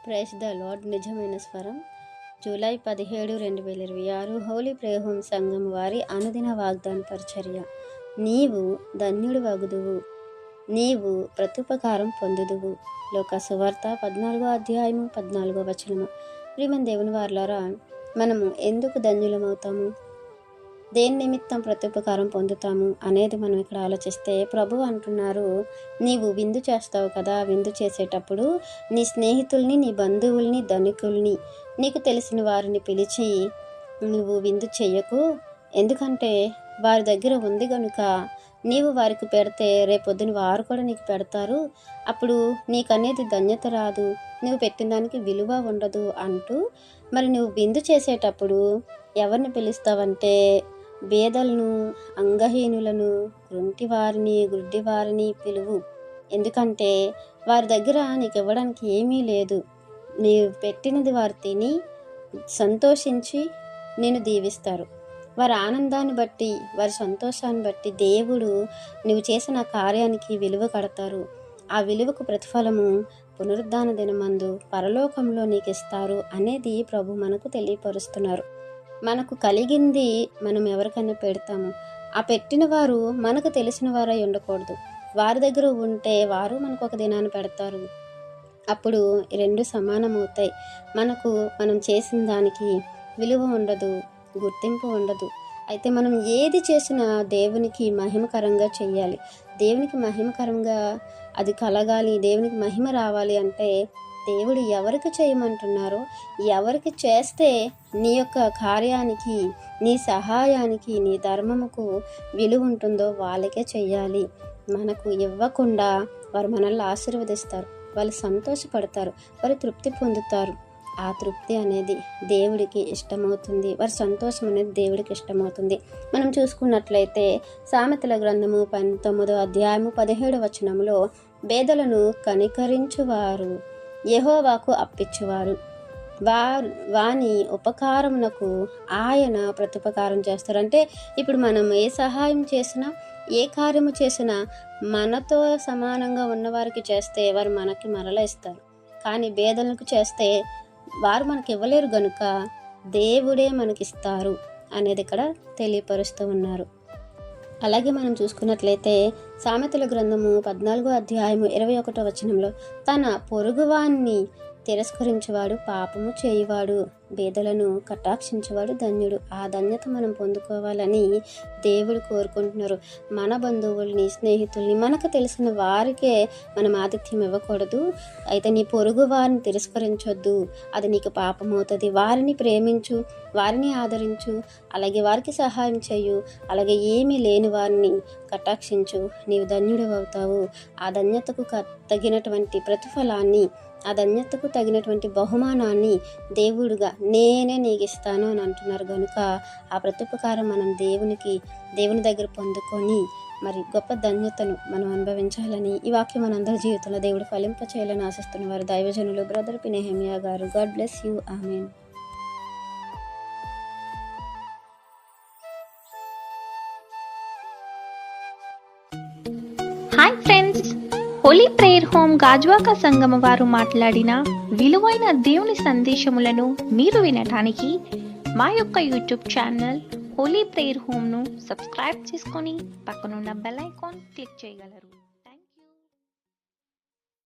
Praise the lord. నిజమైన స్వరం. July 17, 2026 Holi prayer home సంఘం వారి అనుదిన వాగ్దాన పరిచర్య. నీవు ధన్యుడు వగుదువు, నీవు ప్రత్యుపకారం పొందుదువు. లోక సువార్త 14వ అధ్యాయము 14వ వచనము. ప్రియమైన దేవుని వారలారా, మనము ఎందుకు ధన్యులమవుతాము, దేని నిమిత్తం ప్రత్యుపకారం పొందుతాము అనేది మనం ఇక్కడ ఆలోచిస్తే, ప్రభు అంటున్నారు, నీవు విందు చేస్తావు కదా, విందు చేసేటప్పుడు నీ స్నేహితుల్ని, నీ బంధువుల్ని, ధనికుల్ని, నీకు తెలిసిన వారిని పిలిచి నువ్వు విందు చెయ్యకు. ఎందుకంటే వారి దగ్గర ఉంది కనుక నీవు వారికి పెడితే రేపొద్దున వారు కూడా నీకు పెడతారు, అప్పుడు నీకనేది ధన్యత రాదు, నువ్వు పెట్టిన దానికి విలువ ఉండదు అంటూ, మరి నువ్వు విందు చేసేటప్పుడు ఎవరిని పిలుస్తావంటే బేదలను, అంగహీనులను, గుంటివారిని, గుడ్డివారిని పిలువు. ఎందుకంటే వారి దగ్గర నీకు ఇవ్వడానికి ఏమీ లేదు. నీవు పెట్టినది వారు తిని సంతోషించి నేను దీవిస్తారు. వారి ఆనందాన్ని బట్టి, వారి సంతోషాన్ని బట్టి దేవుడు నువ్వు చేసిన కార్యానికి విలువ కడతారు. ఆ విలువకు ప్రతిఫలము పునరుద్ధాన దినమందు పరలోకంలో నీకు ఇస్తారు అనేది ప్రభు మనకు తెలియపరుస్తున్నారు. మనకు కలిగింది మనం ఎవరికైనా పెడతాము. ఆ పెట్టిన వారు మనకు తెలిసిన వారై ఉండకూడదు. వారి దగ్గర ఉంటే వారు మనకు ఒక దినాన్ని పెడతారు. అప్పుడు రెండు సమానమవుతాయి. మనం చేసిన దానికి విలువ ఉండదు, గుర్తింపు ఉండదు. అయితే మనం ఏది చేసినా దేవునికి మహిమకరంగా చెయ్యాలి. దేవునికి మహిమకరంగా అది కలగాలి, దేవునికి మహిమ రావాలి అంటే దేవుడు ఎవరికి చేయమంటున్నారో, ఎవరికి చేస్తే నీ యొక్క కార్యానికి, నీ సహాయానికి, నీ ధర్మముకు విలువ ఉంటుందో వాళ్ళకే చెయ్యాలి. మనకు ఇవ్వకుండా వారు మనల్ని ఆశీర్వదిస్తారు, వాళ్ళు సంతోషపడతారు, వారు తృప్తి పొందుతారు. ఆ తృప్తి అనేది దేవుడికి ఇష్టమవుతుంది, వారి సంతోషం అనేది దేవుడికి ఇష్టమవుతుంది. మనం చూసుకున్నట్లయితే సామెతల గ్రంథము 19వ అధ్యాయము 17వ వచనంలో, బేదలను కనికరించువారు యెహోవాకు అప్పిచ్చువారు, వాని ఉపకారమునకు ఆయన ప్రత్యుపకారం చేస్తారు. అంటే ఇప్పుడు మనం ఏ సహాయం చేసినా, ఏ కార్యము చేసినా మనతో సమానంగా ఉన్నవారికి చేస్తే వారు మనకి మరల ఇస్తారు. కానీ బేదలకు చేస్తే వారు మనకి ఇవ్వలేరు గనుక దేవుడే మనకిస్తారు అనేది ఇక్కడ తెలియపరుస్తూ ఉన్నారు. అలాగే మనం చూసుకున్నట్లయితే సామెతల గ్రంథము 14వ అధ్యాయము 21వ వచనంలో, తన పొరుగువాన్ని తిరస్కరించేవాడు పాపము చేయువాడు, బేదలను కటాక్షించేవాడు ధన్యుడు. ఆ ధన్యత మనం పొందుకోవాలని దేవుడు కోరుకుంటున్నారు. మన బంధువుల్ని, స్నేహితుల్ని, మనకు తెలిసిన వారికే మనం ఆతిథ్యం ఇవ్వకూడదు. అయితే నీ పొరుగు వారిని తిరస్కరించొద్దు, అది నీకు పాపం అవుతుంది. వారిని ప్రేమించు, వారిని ఆదరించు, అలాగే వారికి సహాయం చేయు, అలాగే ఏమీ లేని వారిని కటాక్షించు, నీవు ధన్యుడు అవుతావు. ఆ ధన్యతకు తగినటువంటి ప్రతిఫలాన్ని, ఆ ధన్యతకు తగినటువంటి బహుమానాన్ని దేవుడుగా నేనే నీకు ఇస్తాను అని అంటున్నారు. కనుక ఆ ప్రత్యుపకారం మనం దేవుని దగ్గర పొందుకొని మరి గొప్ప ధన్యతను మనం అనుభవించాలని ఈ వాక్యం మనందరి జీవితంలో దేవుడు ఫలింప చేయాలని ఆశిస్తున్న వారు దైవజనులు బ్రదర్ పి నెహెమియా గారు. God bless you. Amen. Hi friends, Holi prayer home Gajuwaka సంగమ వారు మాట్లాడిన విలువైన దేవుని సందేశములను మీరు వినటానికి మా యొక్క యూట్యూబ్ ఛానల్ హోలీ ప్రేయర్ హోమ్ను సబ్స్క్రైబ్ చేసుకొని పక్కనున్న బెల్ ఐకాన్ క్లిక్ చేయగలరు.